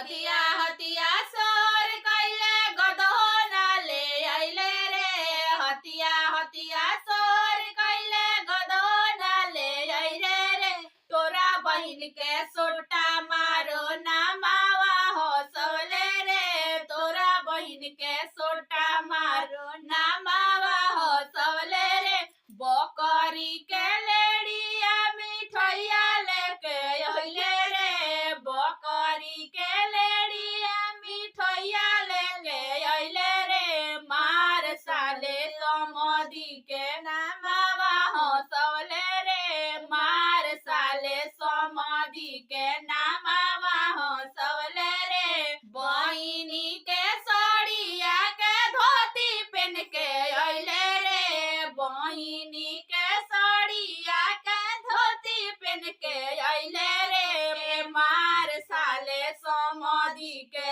हतिया हतिया सोर कैले गदहो ले आइले रे। हतिया हतिया सोर कैले गदहो ले आइले रे। तोरा बहिन के सोटा मारो ना मावा हो सवले रे। तोरा बहिन के सोटा मारो ना मावा हो सवले रे। बकरी के लेड़िया मिठैया लेके अइले रे। बकरी के लेड़िया मिठैया लेके अइले रे। मार साले समधी के नामावा हंसवले रे। मार साले समधी के नामावा हंसवले रे। बहिनी के साड़िया के धोती पहन के अइले रे। बहिनी के साड़िया के धोती पहन के अइले रे। मार साले समधी के